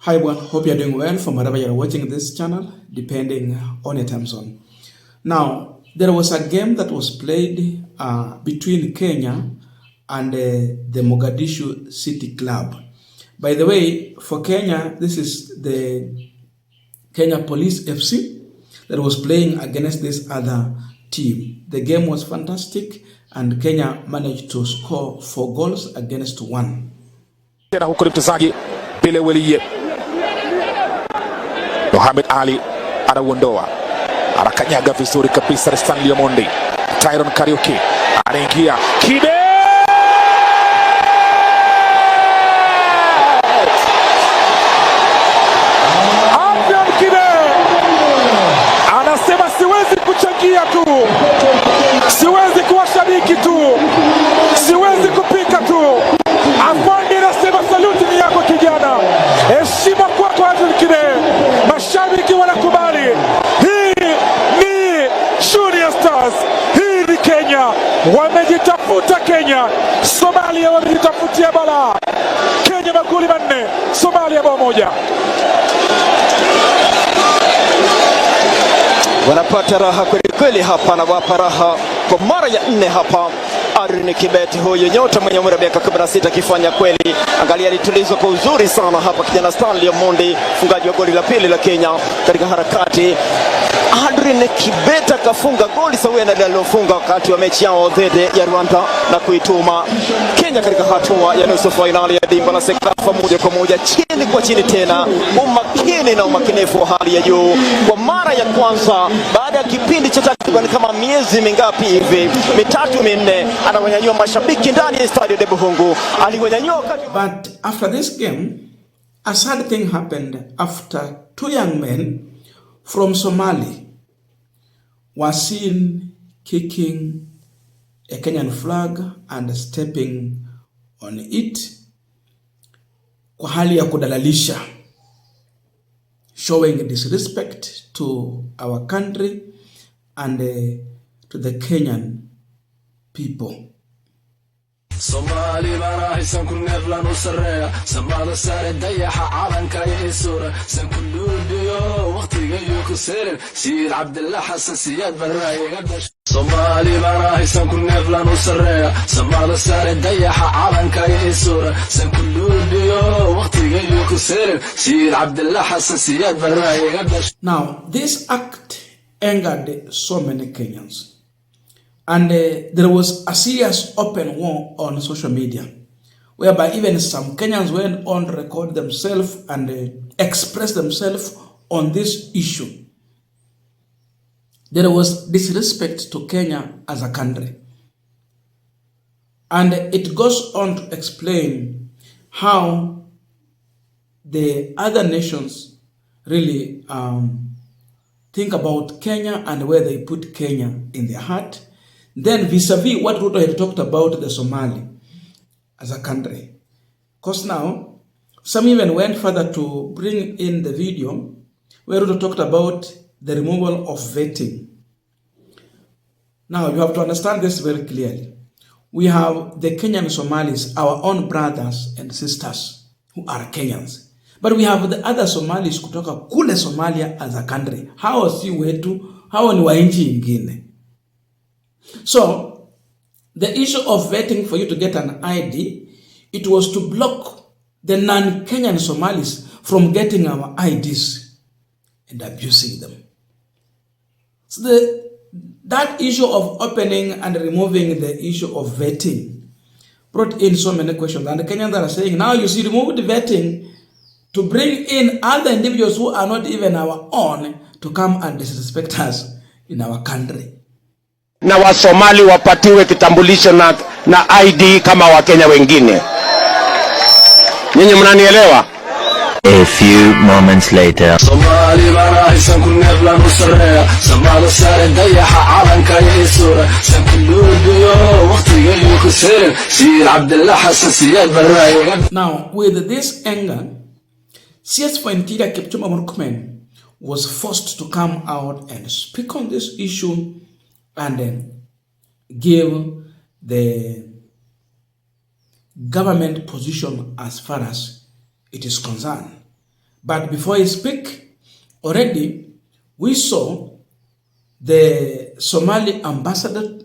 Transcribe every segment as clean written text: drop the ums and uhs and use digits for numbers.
Hi everyone, hope you're doing well from wherever you're watching this channel, depending on your time zone. Now, there was a game that was played between Kenya and the Mogadishu City Club. By the way, for Kenya, this is the Kenya Police FC that was playing against this other team. The game was fantastic and Kenya managed to score 4 goals against 1. Tena huko ni mchezaji Bile Weliye Mohamed Ali anauondoa, anakanyaga vizuri kabisa. Stanley Omondi, Tyron Kariuki anaingia, Kibe Ampion Kibe anasema siwezi kuchangia tu, siwezi kuwa shabiki tu, siwezi kupika tu. Afande anasema saluti ni yako kijana, heshima kwako Adil Kibe. Mashabiki wanakubali, hii ni Junior Stars, hii ni Kenya. Wamejitafuta Kenya, Somalia wamejitafutia balaa. Kenya magoli 4, Somalia bao 1. Wanapata raha kweli kweli hapa, na wapa raha kwa mara ya 4 hapa. Adil Kibeti huyo nyota mwenye umri wa miaka 16 akifanya kweli. Angalia, alitulizwa kwa uzuri sana hapa kijana Stanley Omondi, mfungaji wa goli la pili la Kenya katika harakati. Adil Kibeti kafunga goli sawia na alilofunga wakati wa mechi yao dhidi ya Rwanda na kuituma Kenya katika hatua ya nusu finali ya dimba la Sekafa moja kwa moja, chini kwa chini tena. Umakini na umakinifu wa hali ya juu kwa mara ya kwanza baada ya kipindi cha takriban kama miezi mingapi hivi, 3-4, anawanyanyua mashabiki ndani ya Stadio de Buhungu. Aliwanyanyua. But after this game, a sad thing happened after 2 young men from Somalia were seen kicking a Kenyan flag and stepping on it kwa hali ya kudalalisha, showing disrespect to our country and to the Kenyan people. Somali marahi san kun nevlan usarreya samada sare dayaha calanka iyo sura san kulludiyo waqtiga iyo ku seerin Sayid Abdullah Hassan Siyaad baraayiga dash. Somali marahi san kun nevlan usarreya samada sare dayaha calanka iyo sura san kulludiyo waqtiga iyo ku seerin Sayid Abdullah Hassan Siyaad baraayiga dash. Now, this act angered so many Kenyans. And there was a serious open war on social media, whereby even some Kenyans went on to record themselves and express themselves on this issue. There was disrespect to Kenya as a country. And it goes on to explain how the other nations really think about Kenya and where they put Kenya in their heart. Then vis-a-vis what Ruto had talked about the Somali as a country. Because now, some even went further to bring in the video where Ruto talked about the removal of vetting. Now, you have to understand this very clearly. We have the Kenyan Somalis, our own brothers and sisters who are Kenyans. But we have the other Somalis kutoka kule Somalia as a country. Hao si wetu, hao ni wa nchi ingine. So, the issue of vetting for you to get an ID, it was to block the non-Kenyan Somalis from getting our IDs and abusing them. So that issue of opening and removing the issue of vetting brought in so many questions. And the Kenyans are saying, now you see, remove the vetting to bring in other individuals who are not even our own to come and disrespect us in our country. Na Wasomali wapatiwe kitambulisho na ID kama Wakenya wengine. Nyinyi mnanielewa? A few moments later. Somali marahi san kun nevlan usarreya samada sare dayaha calanka iyo sura san kulludiyo waqtiga iyo ku seerin Sayid Abdullah Hassan Siyaad baraayiga. Now, with this anger, CS for Interior Kipchumba Murkomen was forced to come out and speak on this issue and then give the government position as far as it is concerned. But before I speak, already we saw the Somali ambassador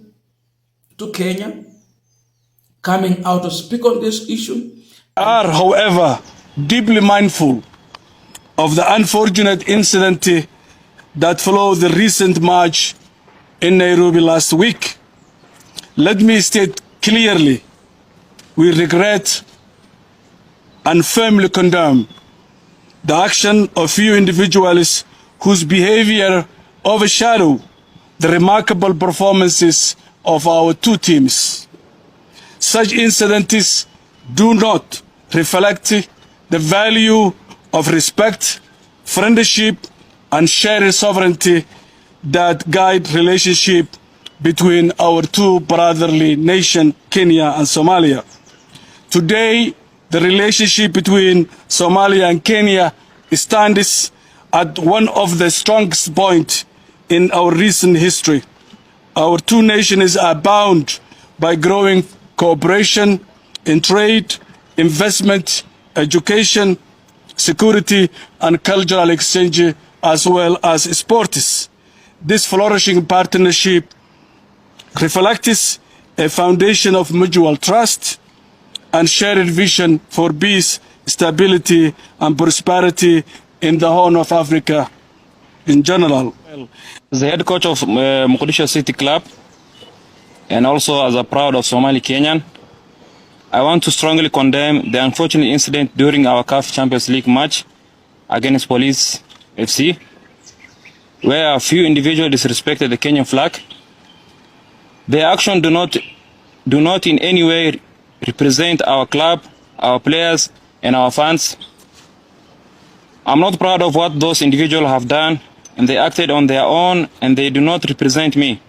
to Kenya coming out to speak on this issue. Are, however, deeply mindful of the unfortunate incident that followed the recent march in Nairobi last week. Let me state clearly, we regret and firmly condemn the action of few individuals whose behavior overshadow the remarkable performances of our two teams. Such incidents do not reflect the value of respect, friendship, and shared sovereignty that guide relationship between our two brotherly nations, Kenya and Somalia. Today, the relationship between Somalia and Kenya stands at one of the strongest points in our recent history. Our two nations are bound by growing cooperation in trade, investment, education, security, and cultural exchange, as well as sports. This flourishing partnership reflects a foundation of mutual trust and shared vision for peace, stability, and prosperity in the Horn of Africa in general. As the head coach of Mogadishu City Club, and also as a proud of Somali Kenyan, I want to strongly condemn the unfortunate incident during our CAF Champions League match against Police FC, where a few individuals disrespected the Kenyan flag. Their action do not in any way represent our club, our players, and our fans. I'm not proud of what those individuals have done, and they acted on their own, and they do not represent me,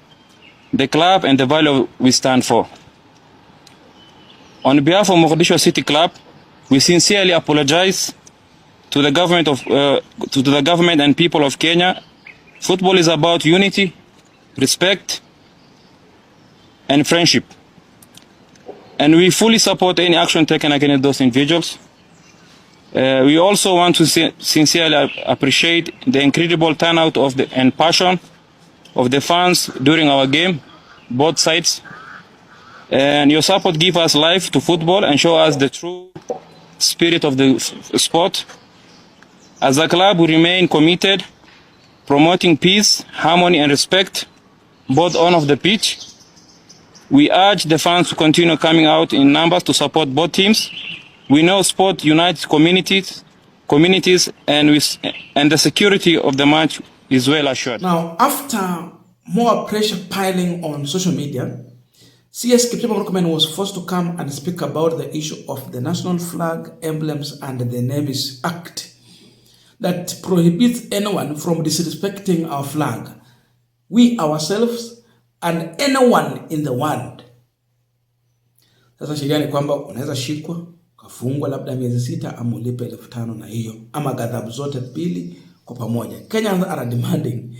the club, and the value we stand for. On behalf of Mogadishu City Club, we sincerely apologize to the government and people of Kenya. Football is about unity, respect, and friendship. And we fully support any action taken against those individuals. We also want to sincerely appreciate the incredible turnout and passion of the fans during our game, both sides. And your support gives us life to football and show us the true spirit of the sport. As a club, we remain committed, promoting peace, harmony, and respect, both on of the pitch. We urge the fans to continue coming out in numbers to support both teams. We know sport unites communities, and the security of the match is well assured. Now, after more pressure piling on social media, CS Kipchumba Murkomen was forced to come and speak about the issue of the national flag, emblems, and the Names Act that prohibits anyone from disrespecting our flag, we ourselves, and anyone in the world. Sasa sheria ni kwamba unaweza shikwa, kafungwa labda miezi 6 ama ulipe 5,000 na hiyo, ama ghadhabu zote pili kwa pamoja. Kenyans are demanding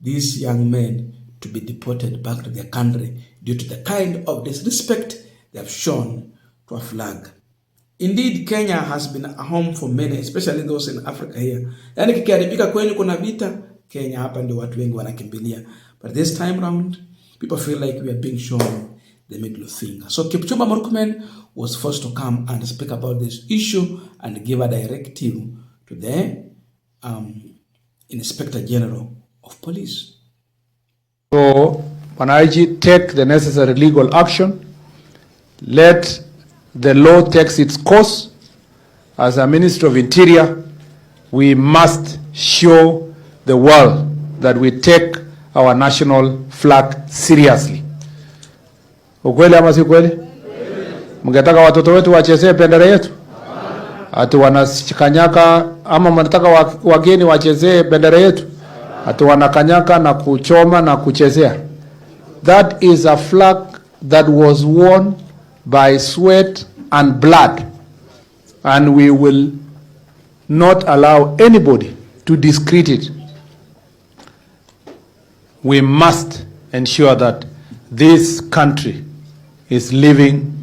these young men to be deported back to their country due to the kind of disrespect they have shown to a flag. Indeed, Kenya has been a home for many, especially those in Africa here. Yani kikiharibika kwenu kuna vita, Kenya hapa ndio watu wengi wanakimbilia. But this time round, people feel like we are being shown the middle finger. So Kipchumba Murkomen was forced to come and speak about this issue and give a directive to the Inspector General of Police. So, Panaiji, take the necessary legal action. Let the law take its course. As a Minister of Interior, we must show the world that we take our national flag seriously. Ukweli ama si ukweli? Mngetaka watoto wetu wachezee bendera yetu? Ati wanakanyaka ama mnataka wageni wachezee bendera yetu? Ati wanakanyaka na kuchoma na kuchezea? That is a flag that was worn by sweat and blood, and we will not allow anybody to discredit it. We must ensure that this country is living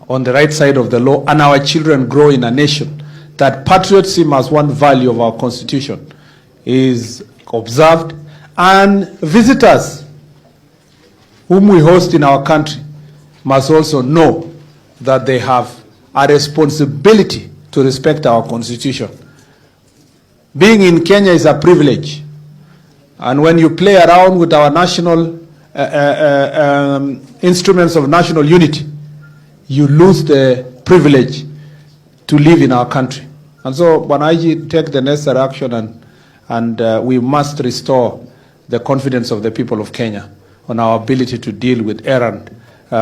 on the right side of the law, and our children grow in a nation that patriotism as one value of our constitution is observed, and visitors whom we host in our country must also know that they have a responsibility to respect our constitution. Being in Kenya is a privilege, and when you play around with our national instruments of national unity, you lose the privilege to live in our country. And so, Bwanaiji, take the necessary action, and we must restore the confidence of the people of Kenya on our ability to deal with errant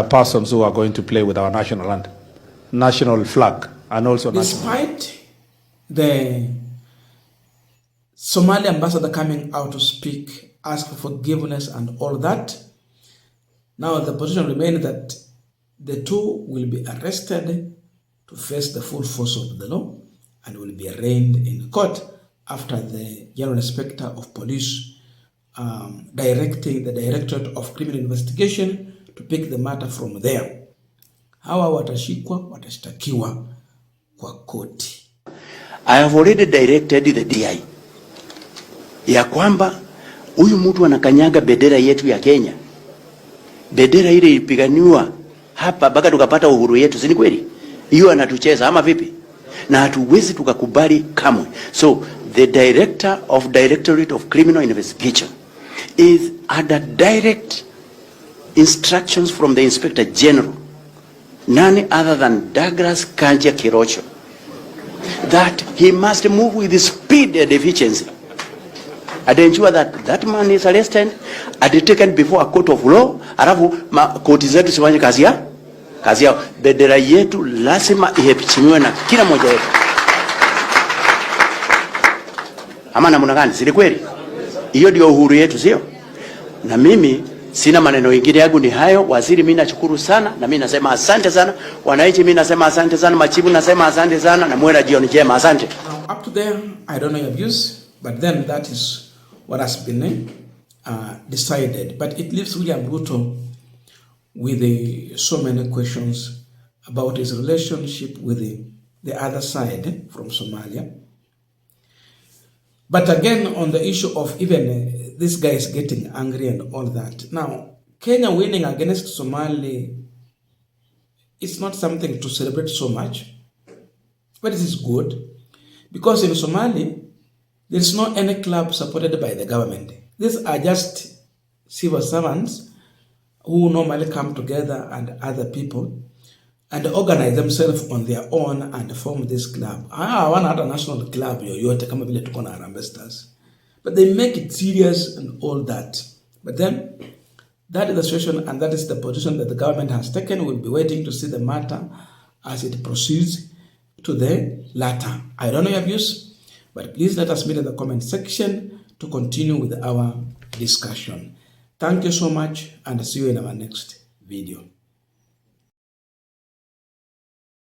persons who are going to play with our national flag, and also despite the Somali ambassador coming out to speak, ask for forgiveness and all that, now the position remains that the two will be arrested to face the full force of the law and will be arraigned in court after the General Inspector of Police directing the Directorate of Criminal Investigation to pick the matter from there. Hawa watashikwa, watashtakiwa kwa koti. I have already directed the DI ya kwamba huyu mtu anakanyaga bendera yetu ya Kenya. Bendera ile ilipiganiwa hapa mpaka tukapata uhuru yetu, si kweli? Hiyo anatucheza ama vipi? Na hatuwezi tukakubali kamwe. So the Directorate of Criminal Investigation is under direct instructions from the Inspector General, none other than Douglas Kanja Kirocho, that he must move with speed and efficiency and ensure that that man is arrested and taken before a court of law. Alafu koti zetu sifanye kazi yao. Bendera yetu lazima iheshimiwe na kila mmoja wetu. Ama namna gani? Si kweli? Hiyo ndio uhuru yetu, sio? Na mimi sina maneno mengine, yangu ni hayo. Waziri, mimi nashukuru sana, na mimi nasema asante sana. Wananchi, mimi nasema asante sana. Machibu, nasema asante sana, na muwe na jioni njema. Asante. Now, up to there, I don't know your views, but then that is what has been decided. But it leaves William Ruto with so many questions about his relationship with the other side from Somalia. But again, on the issue of even this guy is getting angry and all that. Now, Kenya winning against Somalia, it's not something to celebrate so much, but it is good, because in Somalia, there is no any club supported by the government. These are just civil servants who normally come together and other people and organize themselves on their own and form this club. One other national club, yoyote kama vile tuko na Harambee Stars. But they make it serious and all that. But then, that is the situation and that is the position that the government has taken. We'll be waiting to see the matter as it proceeds to the latter. I don't know your views, but please let us meet in the comment section to continue with our discussion. Thank you so much, and see you in our next video.